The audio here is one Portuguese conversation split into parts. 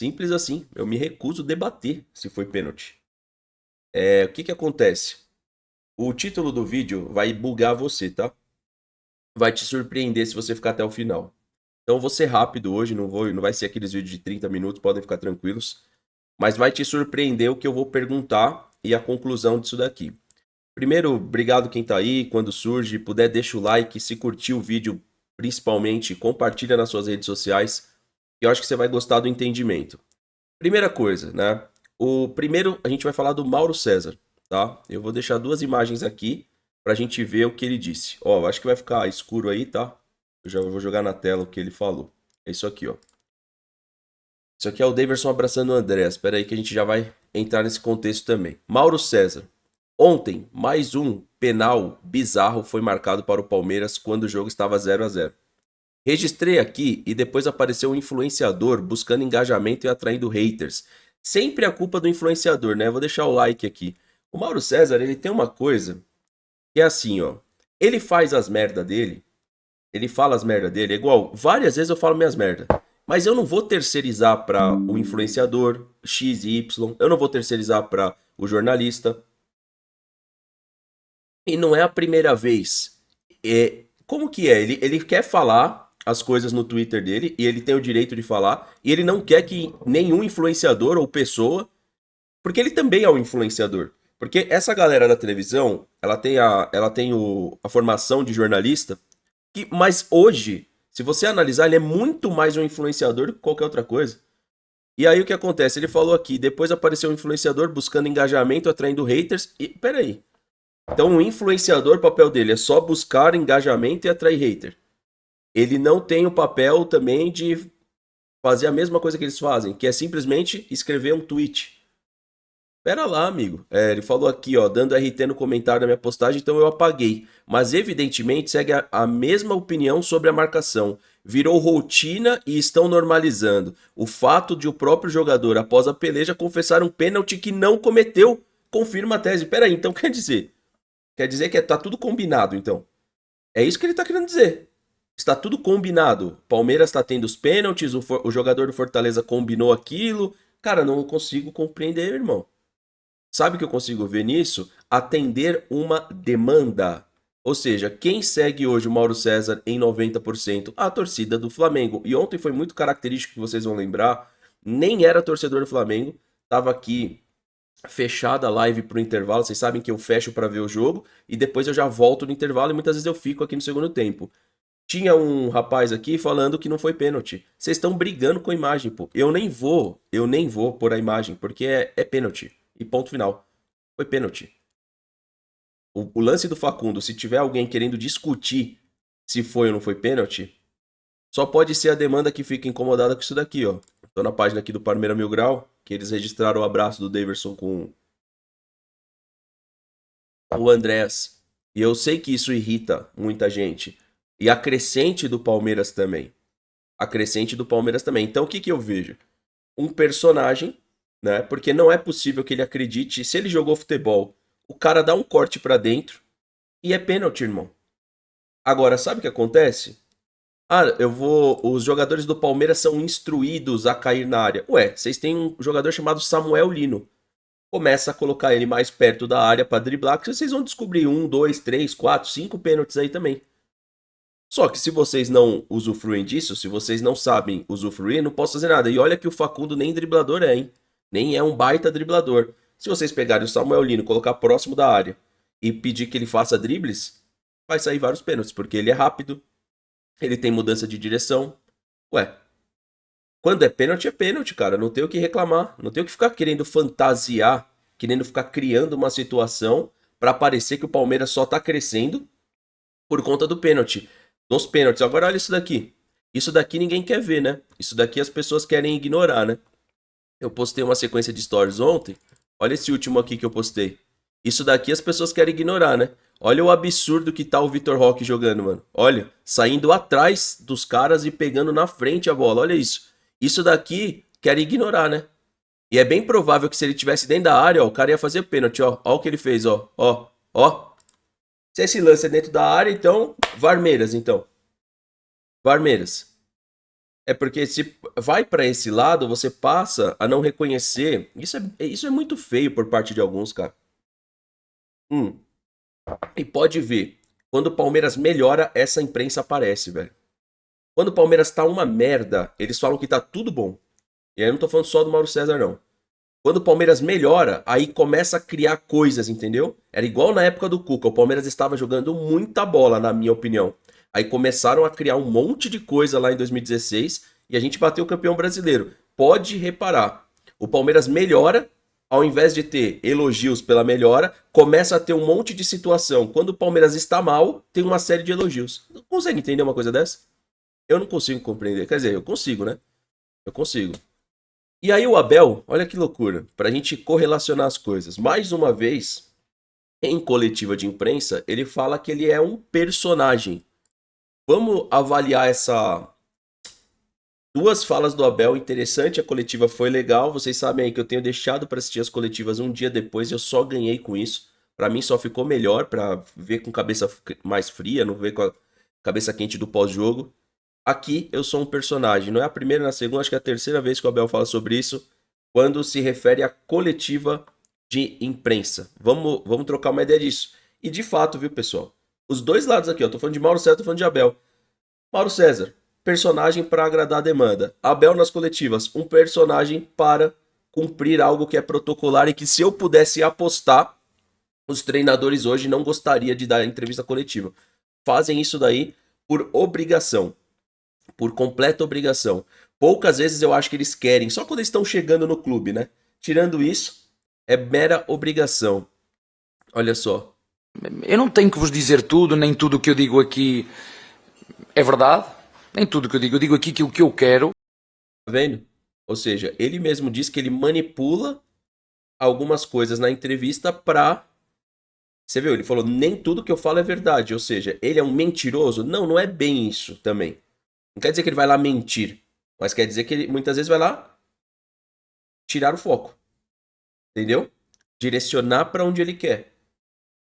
Simples assim. Eu me recuso a debater se foi pênalti. O que que acontece? O título do vídeo vai bugar você, tá? Vai te surpreender se você ficar até o final. Então eu vou ser rápido hoje, não vai ser aqueles vídeos de 30 minutos, podem ficar tranquilos. Mas vai te surpreender o que eu vou perguntar e a conclusão disso daqui. Primeiro, obrigado quem tá aí, quando surge, puder deixa o like, se curtir o vídeo, principalmente, compartilha nas suas redes sociais, e eu acho que você vai gostar do entendimento. Primeira coisa, né? O primeiro a gente vai falar do Mauro César, tá? Eu vou deixar duas imagens aqui pra gente ver o que ele disse. Ó, acho que vai ficar escuro aí, tá? Eu já vou jogar na tela o que ele falou. É isso aqui, ó. Isso aqui é o Daverson abraçando o André. Espera aí que a gente já vai entrar nesse contexto também. Mauro César. Ontem, mais um penal bizarro foi marcado para o Palmeiras quando o jogo estava 0-0. Registrei aqui e depois apareceu um influenciador buscando engajamento e atraindo haters. Sempre a culpa do influenciador, né? Vou deixar o like aqui. O Mauro César, ele tem uma coisa que é assim, ó. Ele faz as merda dele, ele fala as merda dele, é igual, várias vezes eu falo minhas merda. Mas eu não vou terceirizar para o influenciador X e Y, eu não vou terceirizar para o jornalista. E não é a primeira vez. Como que é? Ele quer falar as coisas no Twitter dele e ele tem o direito de falar. E ele não quer que nenhum influenciador ou pessoa. Porque ele também é um influenciador. Porque essa galera da televisão, ela tem a formação de jornalista. Mas hoje, se você analisar, ele é muito mais um influenciador do que qualquer outra coisa. E aí o que acontece? Ele falou aqui, depois apareceu um influenciador buscando engajamento, atraindo haters. E peraí. Então, o influenciador, o papel dele é só buscar engajamento e atrair hater. Ele não tem o papel também de fazer a mesma coisa que eles fazem, que é simplesmente escrever um tweet. Pera lá, amigo. Ele falou aqui, ó, dando RT no comentário da minha postagem, então eu apaguei. Mas evidentemente segue a mesma opinião sobre a marcação. Virou rotina e estão normalizando. O fato de o próprio jogador, após a peleja, confessar um pênalti que não cometeu, confirma a tese. Pera aí, então quer dizer? Quer dizer que tá tudo combinado, então. É isso que ele tá querendo dizer. Está tudo combinado. Palmeiras está tendo os pênaltis, o jogador do Fortaleza combinou aquilo. Cara, não consigo compreender, irmão. Sabe o que eu consigo ver nisso? Atender uma demanda. Ou seja, quem segue hoje o Mauro César em 90%? A torcida do Flamengo. E ontem foi muito característico que vocês vão lembrar. Nem era torcedor do Flamengo. Tava aqui fechada a live pro intervalo. Vocês sabem que eu fecho para ver o jogo e depois eu já volto no intervalo e muitas vezes eu fico aqui no segundo tempo. Tinha um rapaz aqui falando que não foi pênalti. Vocês estão brigando com a imagem, pô. Eu nem vou pôr a imagem, porque é pênalti. E ponto final. Foi pênalti. O lance do Facundo, se tiver alguém querendo discutir se foi ou não foi pênalti, só pode ser a demanda que fica incomodada com isso daqui, ó. Tô na página aqui do Parmeira Mil Grau, que eles registraram o abraço do Daverson com o Andrés. E eu sei que isso irrita muita gente. E a crescente do Palmeiras também. A crescente do Palmeiras também. Então o que que eu vejo? Um personagem, né? Porque não é possível que ele acredite. Se ele jogou futebol, o cara dá um corte pra dentro e é pênalti, irmão. Agora, sabe o que acontece? Ah, Os jogadores do Palmeiras são instruídos a cair na área. Ué, vocês têm um jogador chamado Samuel Lino. Começa a colocar ele mais perto da área pra driblar, que vocês vão descobrir um, dois, três, quatro, cinco pênaltis aí também. Só que se vocês não usufruem disso, se vocês não sabem usufruir, não posso fazer nada. E olha que o Facundo nem driblador é, hein? Nem é um baita driblador. Se vocês pegarem o Samuel Lino, colocar próximo da área e pedir que ele faça dribles, vai sair vários pênaltis, porque ele é rápido, ele tem mudança de direção. Ué, quando é pênalti, cara. Não tem o que reclamar. Não tem o que ficar querendo fantasiar, querendo ficar criando uma situação pra parecer que o Palmeiras só tá crescendo por conta do pênalti. Dos pênaltis. Agora olha isso daqui. Isso daqui ninguém quer ver, né? Isso daqui as pessoas querem ignorar, né? Eu postei uma sequência de stories ontem. Olha esse último aqui que eu postei. Isso daqui as pessoas querem ignorar, né? Olha o absurdo que tá o Vitor Roque jogando, mano. Olha, saindo atrás dos caras e pegando na frente a bola. Olha isso. Isso daqui querem ignorar, né? E é bem provável que se ele tivesse dentro da área, ó, o cara ia fazer pênalti, ó. Ó o que ele fez, ó. Ó, ó. Se esse lance é dentro da área, então, Varmeiras, então. Varmeiras. É porque se vai pra esse lado, você passa a não reconhecer. Isso é muito feio por parte de alguns, cara. Hum. E pode ver, quando o Palmeiras melhora, essa imprensa aparece, velho. Quando o Palmeiras tá uma merda, eles falam que tá tudo bom. E aí eu não tô falando só do Mauro César, não. Quando o Palmeiras melhora, aí começa a criar coisas, entendeu? Era igual na época do Cuca. O Palmeiras estava jogando muita bola, na minha opinião. Aí começaram a criar um monte de coisa lá em 2016 e a gente bateu o campeão brasileiro. Pode reparar. O Palmeiras melhora, ao invés de ter elogios pela melhora, começa a ter um monte de situação. Quando o Palmeiras está mal, tem uma série de elogios. Não consegue entender uma coisa dessa? Eu não consigo compreender. Quer dizer, eu consigo, né? Eu consigo. E aí o Abel, olha que loucura, para a gente correlacionar as coisas. Mais uma vez, em coletiva de imprensa, ele fala que ele é um personagem. Vamos avaliar essa duas falas do Abel, interessante, a coletiva foi legal. Vocês sabem aí que eu tenho deixado para assistir as coletivas um dia depois, e eu só ganhei com isso. Para mim só ficou melhor para ver com cabeça mais fria, não ver com a cabeça quente do pós-jogo. Aqui eu sou um personagem. Não é a primeira, na segunda, acho que é a terceira vez que o Abel fala sobre isso, quando se refere à coletiva de imprensa. Vamos trocar uma ideia disso. E de fato, viu, pessoal? Os dois lados aqui, ó. Tô falando de Mauro César, tô falando de Abel. Mauro César, personagem para agradar a demanda. Abel nas coletivas, um personagem para cumprir algo que é protocolar e que se eu pudesse apostar, os treinadores hoje não gostariam de dar entrevista coletiva. Fazem isso daí por obrigação, por completa obrigação. Poucas vezes eu acho que eles querem, só quando eles estão chegando no clube, né? Tirando isso, é mera obrigação. Olha só. Eu não tenho que vos dizer tudo, nem tudo o que eu digo aqui é verdade, nem tudo o que eu digo aqui aquilo que eu quero. Tá vendo? Ou seja, ele mesmo diz que ele manipula algumas coisas na entrevista pra. Você viu? Ele falou: nem tudo que eu falo é verdade. Ou seja, ele é um mentiroso? Não, não é bem isso também. Não quer dizer que ele vai lá mentir, mas quer dizer que ele muitas vezes vai lá tirar o foco. Entendeu? Direcionar pra onde ele quer.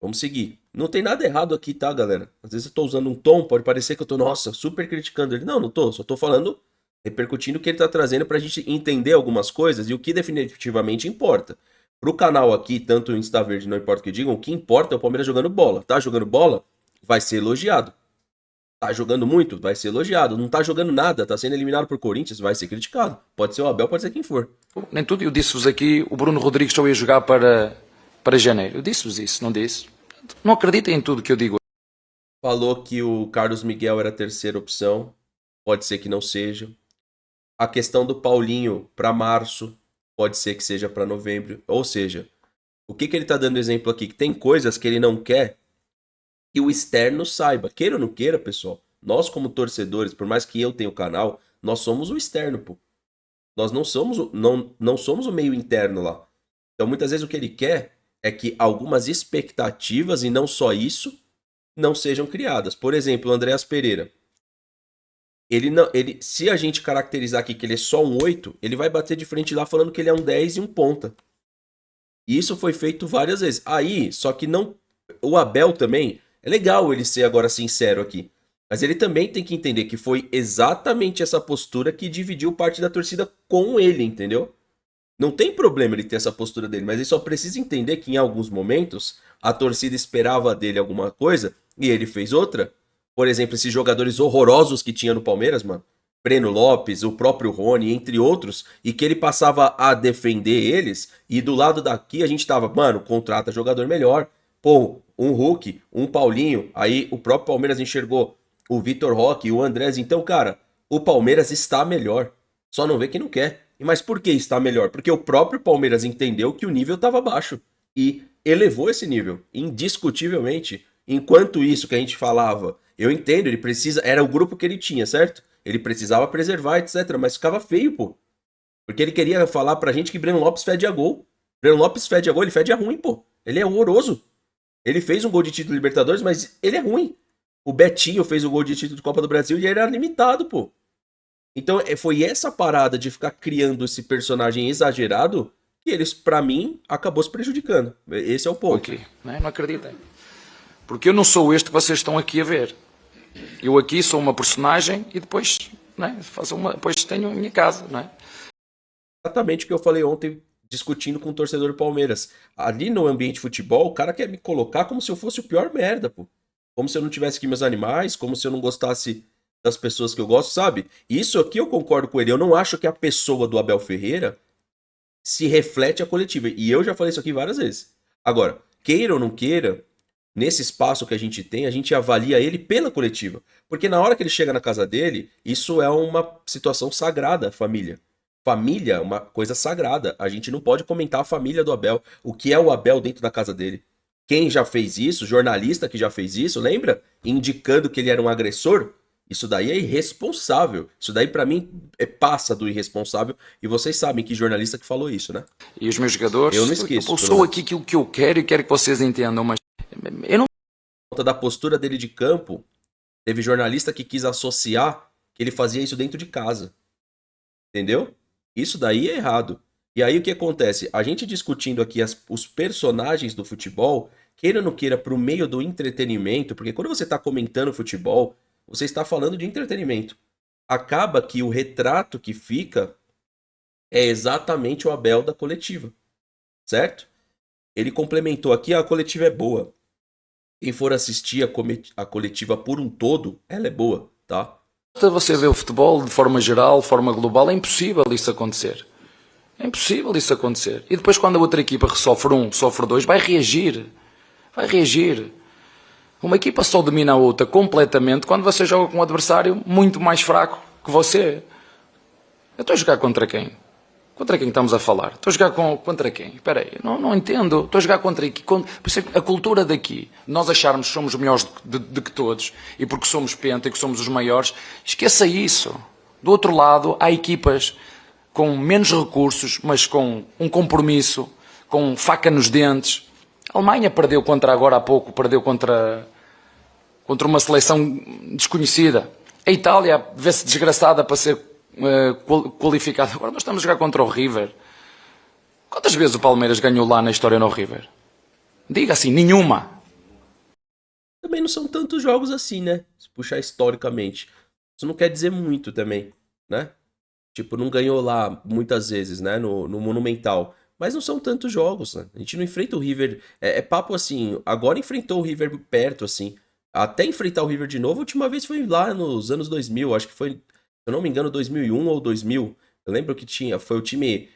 Vamos seguir. Não tem nada errado aqui, tá, galera? Às vezes eu tô usando um tom, pode parecer que eu tô, nossa, super criticando ele. Não, não tô. Só tô falando, repercutindo o que ele tá trazendo pra gente entender algumas coisas e o que definitivamente importa. Pro canal aqui, tanto o Insta Verde, não importa o que digam, o que importa é o Palmeiras jogando bola. Tá jogando bola? Vai ser elogiado. Tá jogando muito? Vai ser elogiado. Não tá jogando nada, tá sendo eliminado por Corinthians? Vai ser criticado. Pode ser o Abel, pode ser quem for. Nem tudo. Eu disse-vos aqui, o Bruno Rodrigues só ia jogar para janeiro. Eu disse-vos isso, não disse? Não acreditem em tudo que eu digo. Falou que o Carlos Miguel era a terceira opção. Pode ser que não seja. A questão do Paulinho para março, pode ser que seja para novembro. Ou seja, o que ele tá dando exemplo aqui? Que tem coisas que ele não quer que o externo saiba. Queira ou não queira, pessoal. Nós, como torcedores, por mais que eu tenha o canal, nós somos o externo, pô. Nós não somos, não somos o meio interno lá. Então, muitas vezes, o que ele quer é que algumas expectativas, e não só isso, não sejam criadas. Por exemplo, o Andreas Pereira. Ele não, ele, se a gente caracterizar aqui que ele é só um 8, ele vai bater de frente lá falando que ele é um 10 e um ponta. E isso foi feito várias vezes. Aí, só que não. O Abel também. É legal ele ser agora sincero aqui. Mas ele também tem que entender que foi exatamente essa postura que dividiu parte da torcida com ele, entendeu? Não tem problema ele ter essa postura dele, mas ele só precisa entender que em alguns momentos a torcida esperava dele alguma coisa e ele fez outra. Por exemplo, esses jogadores horrorosos que tinha no Palmeiras, mano. Breno Lopes, o próprio Rony, entre outros, e que ele passava a defender eles, e do lado daqui a gente tava, mano, contrata jogador melhor. Pô, um Hulk, um Paulinho, aí o próprio Palmeiras enxergou o Vitor Roque e o Andrés. Então, cara, o Palmeiras está melhor. Só não vê quem não quer. Mas por que está melhor? Porque o próprio Palmeiras entendeu que o nível estava baixo e elevou esse nível, indiscutivelmente. Enquanto isso que a gente falava, eu entendo, ele precisa, era o grupo que ele tinha, certo? Ele precisava preservar, etc, mas ficava feio, pô. Porque ele queria falar pra gente que Breno Lopes fede a gol. Breno Lopes fede a gol, ele fede a ruim, pô. Ele é horroroso. Ele fez um gol de título Libertadores, mas ele é ruim. O Betinho fez o gol de título de Copa do Brasil e ele era limitado, pô. Então foi essa parada de ficar criando esse personagem exagerado que eles, pra mim, acabou se prejudicando. Esse é o ponto. Aqui, não acreditem. Porque eu não sou este que vocês estão aqui a ver. Eu aqui sou uma personagem e depois não é? Depois tenho a minha casa, não é? Exatamente o que eu falei ontem, discutindo com o torcedor do Palmeiras. Ali no ambiente de futebol, o cara quer me colocar como se eu fosse o pior merda, pô. Como se eu não tivesse aqui meus animais, como se eu não gostasse das pessoas que eu gosto, sabe? Isso aqui eu concordo com ele. Eu não acho que a pessoa do Abel Ferreira se reflete a coletiva. E eu já falei isso aqui várias vezes. Agora, queira ou não queira, nesse espaço que a gente tem, a gente avalia ele pela coletiva. Porque na hora que ele chega na casa dele, isso é uma situação sagrada, família. Família é uma coisa sagrada. A gente não pode comentar a família do Abel, o que é o Abel dentro da casa dele. Quem já fez isso, jornalista que já fez isso, lembra? Indicando que ele era um agressor. Isso daí é irresponsável. Isso daí, pra mim, passa do irresponsável. E vocês sabem que jornalista que falou isso, né? E os meus jogadores, Eu não esqueço. eu sou aqui aquilo que eu quero e quero que vocês entendam, mas eu não. Por conta da postura dele de campo, teve jornalista que quis associar que ele fazia isso dentro de casa. Entendeu? Isso daí é errado. E aí o que acontece? A gente discutindo aqui os personagens do futebol, queira ou não queira, pro meio do entretenimento, porque quando você está comentando futebol, você está falando de entretenimento. Acaba que o retrato que fica é exatamente o Abel da coletiva, certo? Ele complementou aqui, a coletiva é boa. Quem for assistir a coletiva por um todo, ela é boa, tá? Você vê o futebol de forma geral, de forma global, é impossível isso acontecer. É impossível isso acontecer. E depois quando a outra equipa sofre um, sofre dois, vai reagir. Vai reagir. Uma equipa só domina a outra completamente quando você joga com um adversário muito mais fraco que você. Eu estou a jogar contra quem? Contra quem estamos a falar? Estou a jogar contra quem? Espera aí, não entendo. Estou a jogar contra aqui. Por isso é que a cultura daqui, nós acharmos que somos melhores de que todos, e porque somos penta e que somos os maiores, esqueça isso. Do outro lado, há equipas com menos recursos, mas com um compromisso, com faca nos dentes. A Alemanha perdeu agora há pouco, perdeu contra uma seleção desconhecida. A Itália vê-se desgraçada para ser qualificada. Agora nós estamos a jogar contra o River. Quantas vezes o Palmeiras ganhou lá na história no River? Diga assim, nenhuma. Também não são tantos jogos assim, né? Se puxar historicamente. Isso não quer dizer muito também, né? Tipo, não ganhou lá muitas vezes, né? No Monumental. Mas não são tantos jogos, né? A gente não enfrenta o River. É papo assim. Agora enfrentou o River perto, assim. Até enfrentar o River de novo, a última vez foi lá nos anos 2000. Acho que foi, se eu não me engano, 2001 ou 2000. Eu lembro que foi o time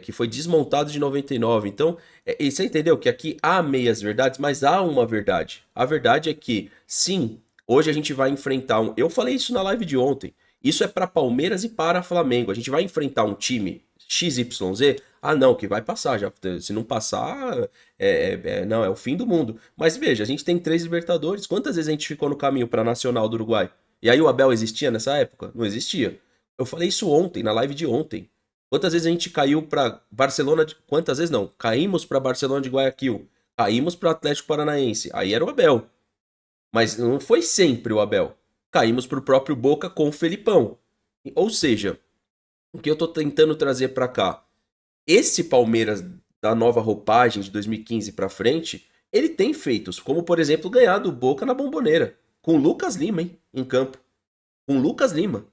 que foi desmontado de 99. Então, e você entendeu que aqui há meias verdades, mas há uma verdade. A verdade é que, sim, hoje a gente vai enfrentar um. Eu falei isso na live de ontem. Isso é para Palmeiras e para Flamengo. A gente vai enfrentar um time XYZ. Ah, não, que vai passar. Já, se não passar, não, é o fim do mundo. Mas veja, a gente tem 3 Libertadores. Quantas vezes a gente ficou no caminho para Nacional do Uruguai? E aí o Abel existia nessa época? Não existia. Eu falei isso ontem, na live de ontem. Quantas vezes a gente caiu para Barcelona? Quantas vezes não? Caímos para Barcelona de Guayaquil. Caímos para Atlético Paranaense. Aí era o Abel. Mas não foi sempre o Abel. Caímos para o próprio Boca com o Felipão. Ou seja, o que eu tô tentando trazer para cá? Esse Palmeiras da nova roupagem de 2015 para frente, ele tem feitos, como por exemplo ganhar do Boca na Bomboneira, com o Lucas Lima, hein, em campo. Com o Lucas Lima.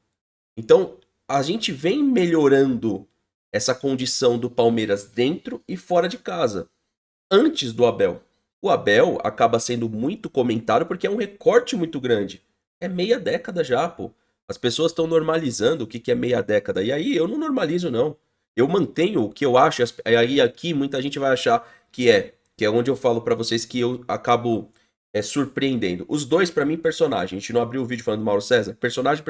Então, a gente vem melhorando essa condição do Palmeiras dentro e fora de casa. Antes do Abel. O Abel acaba sendo muito comentado porque é um recorte muito grande. É meia década já, pô. As pessoas estão normalizando o que é meia década. E aí eu não normalizo, não. Eu mantenho o que eu acho. Aí aqui muita gente vai achar que é onde eu falo pra vocês que eu acabo surpreendendo. Os dois, pra mim, personagem. A gente não abriu o vídeo falando do Mauro César. Personagem.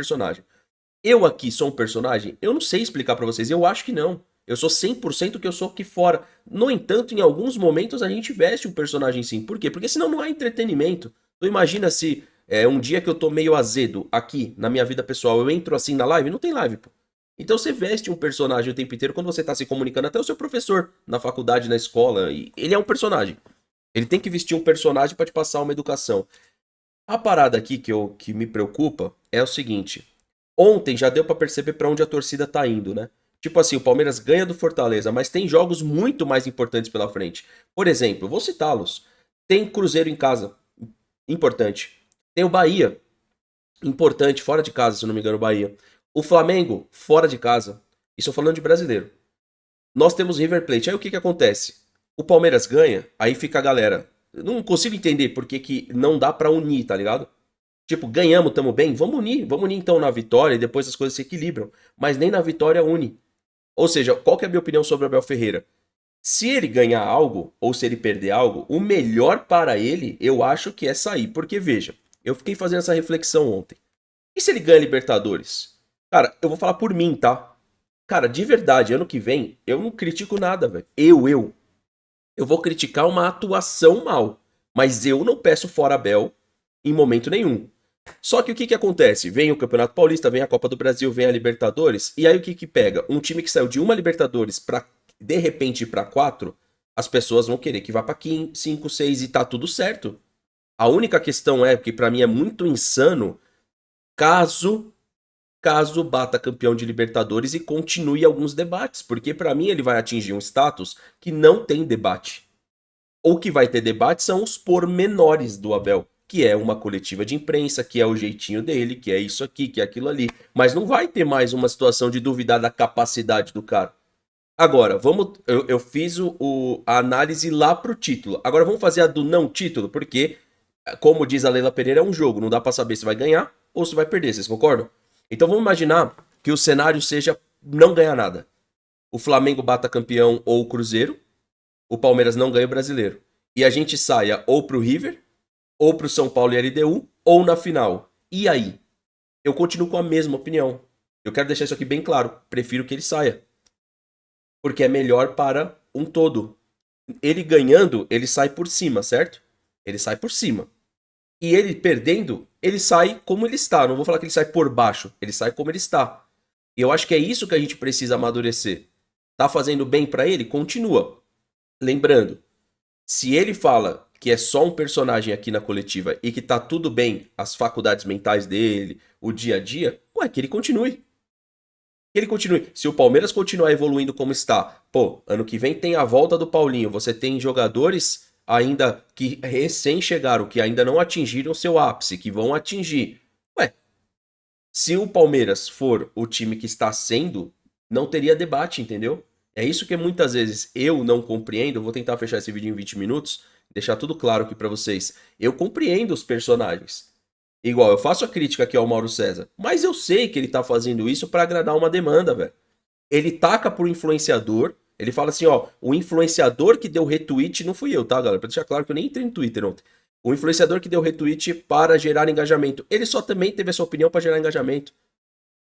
Eu aqui sou um personagem? Eu não sei explicar pra vocês. Eu acho que não. Eu sou 100% o que eu sou aqui fora. No entanto, em alguns momentos a gente veste um personagem sim. Por quê? Porque senão não há entretenimento. Então imagina se um dia que eu tô meio azedo aqui na minha vida pessoal, eu entro assim na live, não tem live, pô. Então você veste um personagem o tempo inteiro quando você tá se comunicando, até o seu professor na faculdade, na escola, e ele é um personagem. Ele tem que vestir um personagem pra te passar uma educação. A parada aqui que me preocupa é o seguinte. Ontem já deu pra perceber pra onde a torcida tá indo, né? Tipo assim, o Palmeiras ganha do Fortaleza, mas tem jogos muito mais importantes pela frente. Por exemplo, vou citá-los. Tem Cruzeiro em casa, importante. Tem o Bahia, importante, fora de casa, se não me engano, o Bahia. O Flamengo, fora de casa, isso eu falando de brasileiro. Nós temos River Plate. Aí o que que acontece? O Palmeiras ganha, aí fica a galera. Eu não consigo entender por que que não dá pra unir, tá ligado? Tipo, ganhamos, tamo bem, vamos unir então na vitória e depois as coisas se equilibram. Mas nem na vitória une. Ou seja, qual que é a minha opinião sobre o Abel Ferreira? Se ele ganhar algo, ou se ele perder algo, o melhor para ele, eu acho que é sair. Porque, veja, eu fiquei fazendo essa reflexão ontem. E se ele ganha Libertadores? Cara, eu vou falar por mim, tá? Cara, de verdade, ano que vem, eu não critico nada, velho. Eu vou criticar uma atuação mal. Mas eu não peço fora Abel em momento nenhum. Só que o que que acontece? Vem o Campeonato Paulista, vem a Copa do Brasil, vem a Libertadores, e aí o que que pega? Um time que saiu de uma Libertadores pra de repente ir pra quatro, as pessoas vão querer que vá pra 5, 6 e tá tudo certo. A única questão é, que pra mim é muito insano, caso bata campeão de Libertadores e continue alguns debates, porque pra mim ele vai atingir um status que não tem debate. O que vai ter debate são os pormenores do Abel, que é uma coletiva de imprensa, que é o jeitinho dele, que é isso aqui, que é aquilo ali. Mas não vai ter mais uma situação de duvidar da capacidade do cara. Agora, vamos. Eu fiz a análise lá pro título. Agora vamos fazer a do não título, porque, como diz a Leila Pereira, é um jogo. Não dá pra saber se vai ganhar ou se vai perder. Vocês concordam? Então vamos imaginar que o cenário seja não ganhar nada. O Flamengo bata campeão ou o Cruzeiro, o Palmeiras não ganha o brasileiro. E a gente saia ou pro River, ou pro São Paulo e LDU, ou na final. E aí? Eu continuo com a mesma opinião. Eu quero deixar isso aqui bem claro. Prefiro que ele saia. Porque é melhor para um todo. Ele ganhando, ele sai por cima, certo? Ele sai por cima. E ele perdendo, ele sai como ele está. Não vou falar que ele sai por baixo. Ele sai como ele está. E eu acho que é isso que a gente precisa amadurecer. Tá fazendo bem para ele? Continua. Lembrando, se ele fala que é só um personagem aqui na coletiva e que tá tudo bem, as faculdades mentais dele, o dia a dia, ué, que ele continue. Que ele continue. Se o Palmeiras continuar evoluindo como está, pô, ano que vem tem a volta do Paulinho, você tem jogadores ainda que recém chegaram, que ainda não atingiram seu ápice, que vão atingir. Ué, se o Palmeiras for o time que está sendo, não teria debate, entendeu? É isso que muitas vezes eu não compreendo. Eu vou tentar fechar esse vídeo em 20 minutos, deixar tudo claro aqui pra vocês. Eu compreendo os personagens. Igual, eu faço a crítica aqui ao Mauro César, mas eu sei que ele tá fazendo isso pra agradar uma demanda, velho. Ele taca pro influenciador, ele fala assim, ó, o influenciador que deu retweet, não fui eu, tá, galera? Pra deixar claro que eu nem entrei no Twitter ontem. O influenciador que deu retweet para gerar engajamento. Ele só também teve essa opinião pra gerar engajamento.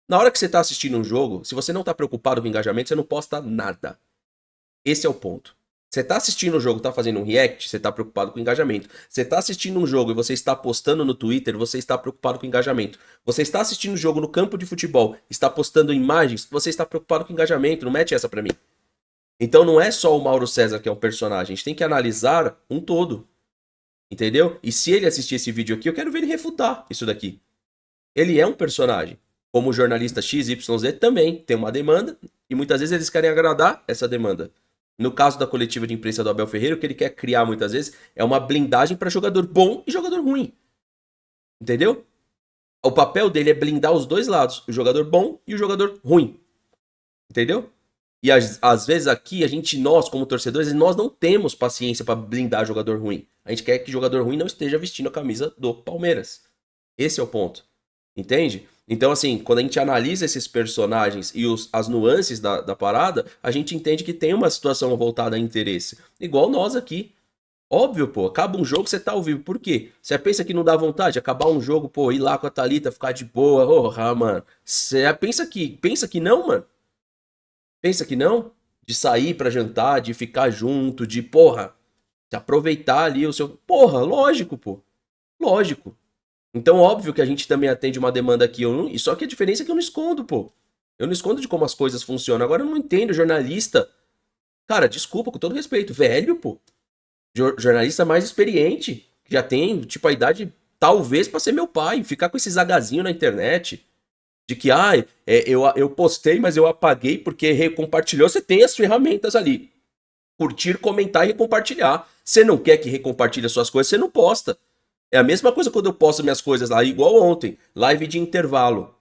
Na hora que você tá assistindo um jogo, se você não tá preocupado com engajamento, você não posta nada. Esse é o ponto. Você tá assistindo um jogo, tá fazendo um react, você tá preocupado com engajamento. Você tá assistindo um jogo e você está postando no Twitter, você está preocupado com engajamento. Você está assistindo um jogo no campo de futebol, está postando imagens, você está preocupado com engajamento. Não mete essa pra mim. Então não é só o Mauro César que é um personagem, a gente tem que analisar um todo. Entendeu? E se ele assistir esse vídeo aqui, eu quero ver ele refutar isso daqui. Ele é um personagem. Como o jornalista XYZ também tem uma demanda e muitas vezes eles querem agradar essa demanda. No caso da coletiva de imprensa do Abel Ferreira, o que ele quer criar muitas vezes é uma blindagem para jogador bom e jogador ruim. Entendeu? O papel dele é blindar os dois lados, o jogador bom e o jogador ruim. Entendeu? E às vezes aqui, nós como torcedores, nós não temos paciência para blindar jogador ruim. A gente quer que jogador ruim não esteja vestindo a camisa do Palmeiras. Esse é o ponto. Entende? Então, assim, quando a gente analisa esses personagens e as nuances da parada, a gente entende que tem uma situação voltada a interesse. Igual nós aqui. Óbvio, pô, acaba um jogo, você tá ao vivo. Por quê? Você pensa que não dá vontade de acabar um jogo, pô, ir lá com a Thalita, ficar de boa. Porra, mano. Você pensa que não, mano? Pensa que não? De sair pra jantar, de ficar junto, de, porra, de aproveitar ali o seu... Porra, lógico, pô. Lógico. Então, óbvio que a gente também atende uma demanda aqui. E só que a diferença é que eu não escondo, pô. Eu não escondo de como as coisas funcionam. Agora eu não entendo, jornalista. Cara, desculpa, com todo respeito. Velho, pô. Jornalista mais experiente. Já tem, tipo, a idade, talvez, pra ser meu pai. Ficar com esses agazinhos na internet. De que, eu postei, mas eu apaguei porque recompartilhou. Você tem as ferramentas ali. Curtir, comentar e recompartilhar. Você não quer que recompartilhe as suas coisas, você não posta. É a mesma coisa quando eu posto minhas coisas lá, igual ontem, live de intervalo.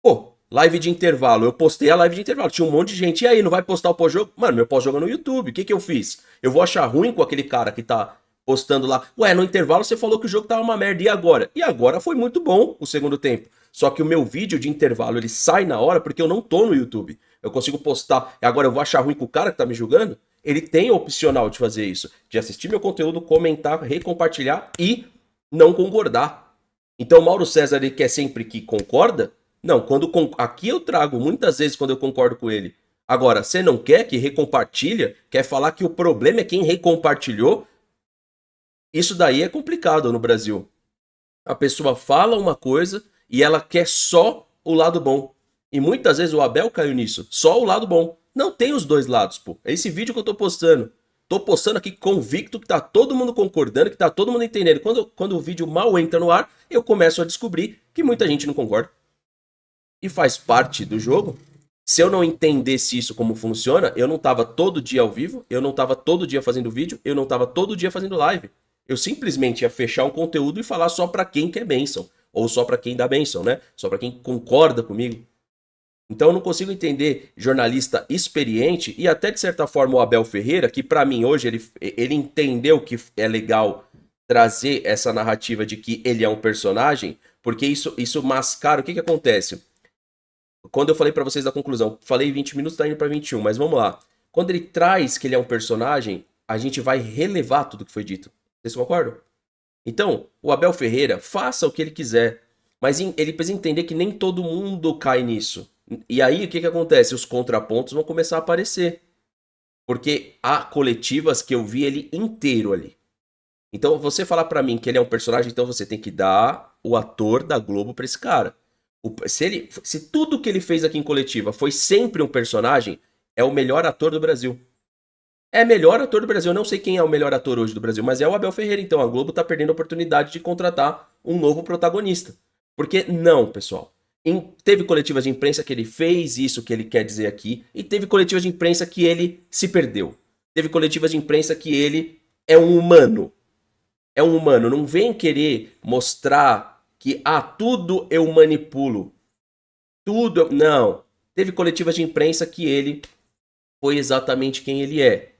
Pô, live de intervalo. Eu postei a live de intervalo. Tinha um monte de gente. E aí, não vai postar o pós-jogo? Mano, meu pós-jogo é no YouTube. O que que eu fiz? Eu vou achar ruim com aquele cara que tá postando lá. Ué, no intervalo você falou que o jogo tava uma merda. E agora? E agora foi muito bom o segundo tempo. Só que o meu vídeo de intervalo, ele sai na hora porque eu não tô no YouTube. Eu consigo postar. E agora eu vou achar ruim com o cara que tá me julgando? Ele tem o opcional de fazer isso. De assistir meu conteúdo, comentar, recompartilhar e não concordar. Então o Mauro César, ele quer sempre que concorda? Não, aqui eu trago muitas vezes quando eu concordo com ele. Agora, você não quer que recompartilha? Quer falar que o problema é quem recompartilhou? Isso daí é complicado no Brasil. A pessoa fala uma coisa e ela quer só o lado bom. E muitas vezes o Abel caiu nisso. Só o lado bom. Não tem os dois lados, pô. É esse vídeo que eu tô postando. Tô postando aqui convicto que tá todo mundo concordando, que tá todo mundo entendendo. Quando o vídeo mal entra no ar, eu começo a descobrir que muita gente não concorda. E faz parte do jogo. Se eu não entendesse isso como funciona, eu não tava todo dia ao vivo, eu não tava todo dia fazendo vídeo, eu não tava todo dia fazendo live. Eu simplesmente ia fechar um conteúdo e falar só pra quem quer bênção. Ou só pra quem dá bênção, né? Só pra quem concorda comigo. Então eu não consigo entender jornalista experiente e até de certa forma o Abel Ferreira, que pra mim hoje ele entendeu que é legal trazer essa narrativa de que ele é um personagem, porque isso mascara. O que acontece? Quando eu falei pra vocês da conclusão, falei 20 minutos, tá indo pra 21, mas vamos lá. Quando ele traz que ele é um personagem, a gente vai relevar tudo que foi dito. Vocês concordam? Então, o Abel Ferreira, faça o que ele quiser, mas ele precisa entender que nem todo mundo cai nisso. E aí, o que acontece? Os contrapontos vão começar a aparecer. Porque há coletivas que eu vi ele inteiro ali. Então, você falar pra mim que ele é um personagem, então você tem que dar o ator da Globo pra esse cara. Se tudo que ele fez aqui em coletiva foi sempre um personagem, é o melhor ator do Brasil. É melhor ator do Brasil. Eu não sei quem é o melhor ator hoje do Brasil, mas é o Abel Ferreira. Então a Globo tá perdendo a oportunidade de contratar um novo protagonista. Porque não, pessoal. Teve coletivas de imprensa que ele fez isso que ele quer dizer aqui, e teve coletivas de imprensa que ele se perdeu. Teve coletivas de imprensa que ele é um humano. É um humano. Não vem querer mostrar que, tudo eu manipulo. Tudo. Não. Teve coletivas de imprensa que ele foi exatamente quem ele é.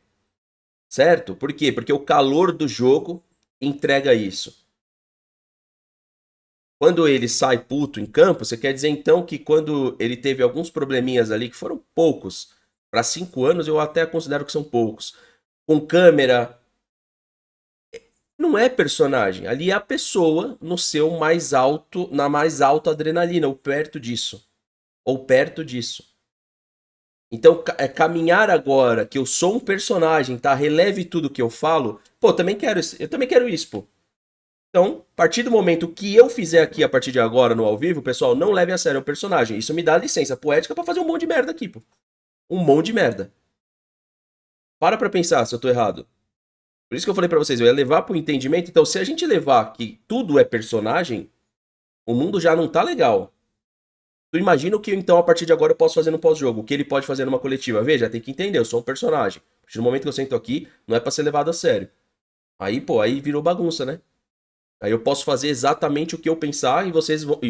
Certo? Por quê? Porque o calor do jogo entrega isso. Quando ele sai puto em campo, você quer dizer então que quando ele teve alguns probleminhas ali, que foram poucos, para 5 anos eu até considero que são poucos, com câmera, não é personagem. Ali é a pessoa no seu mais alto, na mais alta adrenalina, ou perto disso. Ou perto disso. Então, caminhar agora, que eu sou um personagem, tá? Releve tudo que eu falo. Pô, eu também quero isso, pô. Então, a partir do momento que eu fizer aqui, a partir de agora, no ao vivo, pessoal, não leve a sério o personagem. Isso me dá licença poética pra fazer um monte de merda aqui, pô. Um monte de merda. Pra pensar se eu tô errado. Por isso que eu falei pra vocês, eu ia levar pro entendimento. Então, se a gente levar que tudo é personagem, o mundo já não tá legal. Tu imagina o que, então, a partir de agora eu posso fazer no pós-jogo. O que ele pode fazer numa coletiva. Veja, tem que entender, eu sou um personagem. A partir do momento que eu sento aqui, não é pra ser levado a sério. Aí, pô, aí virou bagunça, né? Aí eu posso fazer exatamente o que eu pensar e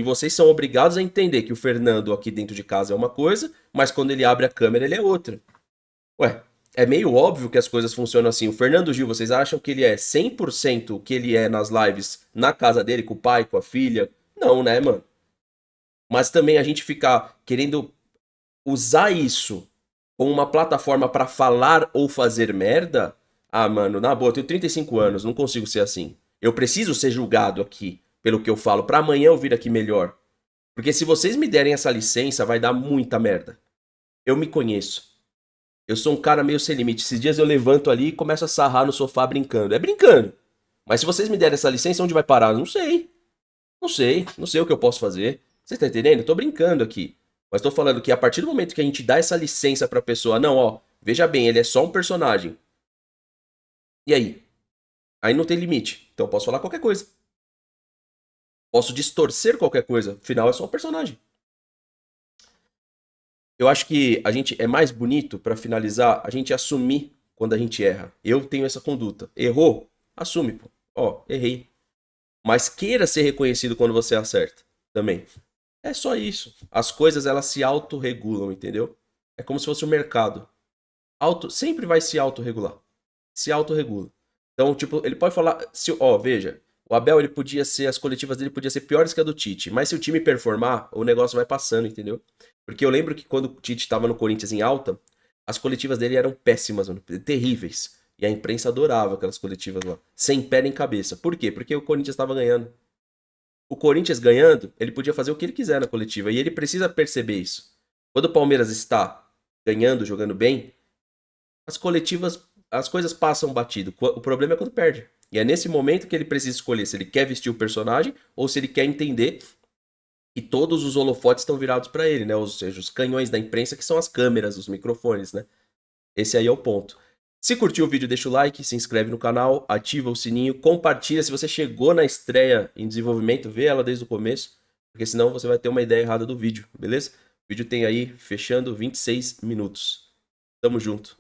vocês são obrigados a entender que o Fernando aqui dentro de casa é uma coisa, mas quando ele abre a câmera ele é outra. Ué, é meio óbvio que as coisas funcionam assim. O Fernando Gil, vocês acham que ele é 100% o que ele é nas lives na casa dele, com o pai, com a filha? Não, né, mano? Mas também a gente ficar querendo usar isso como uma plataforma pra falar ou fazer merda? Ah, mano, na boa, eu tenho 35 anos, não consigo ser assim. Eu preciso ser julgado aqui pelo que eu falo, pra amanhã eu vir aqui melhor. Porque se vocês me derem essa licença, vai dar muita merda. Eu me conheço. Eu sou um cara meio sem limite. Esses dias eu levanto ali e começo a sarrar no sofá brincando. É brincando. Mas se vocês me derem essa licença, onde vai parar? Não sei. Não sei. Não sei o que eu posso fazer. Vocês estão entendendo? Eu tô brincando aqui. Mas tô falando que a partir do momento que a gente dá essa licença pra pessoa, não, ó, veja bem, ele é só um personagem. E aí? Aí não tem limite. Então eu posso falar qualquer coisa. Posso distorcer qualquer coisa. Afinal, é só um personagem. Eu acho que a gente é mais bonito, pra finalizar, a gente assumir quando a gente erra. Eu tenho essa conduta. Errou? Assume, pô. Ó, errei. Mas queira ser reconhecido quando você acerta. Também. É só isso. As coisas, elas se autorregulam, entendeu? É como se fosse o mercado. Sempre vai se autorregular. Se autorregula. Então, tipo, ele pode falar, veja, o Abel, ele podia ser, as coletivas dele podiam ser piores que a do Tite, mas se o time performar, o negócio vai passando, entendeu? Porque eu lembro que quando o Tite estava no Corinthians em alta, as coletivas dele eram péssimas, mano, terríveis. E a imprensa adorava aquelas coletivas lá, sem pé nem cabeça. Por quê? Porque o Corinthians estava ganhando. O Corinthians ganhando, ele podia fazer o que ele quiser na coletiva, e ele precisa perceber isso. Quando o Palmeiras está ganhando, jogando bem, as coletivas, as coisas passam batido. O problema é quando perde. E é nesse momento que ele precisa escolher se ele quer vestir o personagem ou se ele quer entender que todos os holofotes estão virados para ele, né? Ou seja, os canhões da imprensa que são as câmeras, os microfones, né? Esse aí é o ponto. Se curtiu o vídeo, deixa o like, se inscreve no canal, ativa o sininho, compartilha. Se você chegou na estreia em desenvolvimento, vê ela desde o começo, porque senão você vai ter uma ideia errada do vídeo, beleza? O vídeo tem aí, fechando 26 minutos. Tamo junto.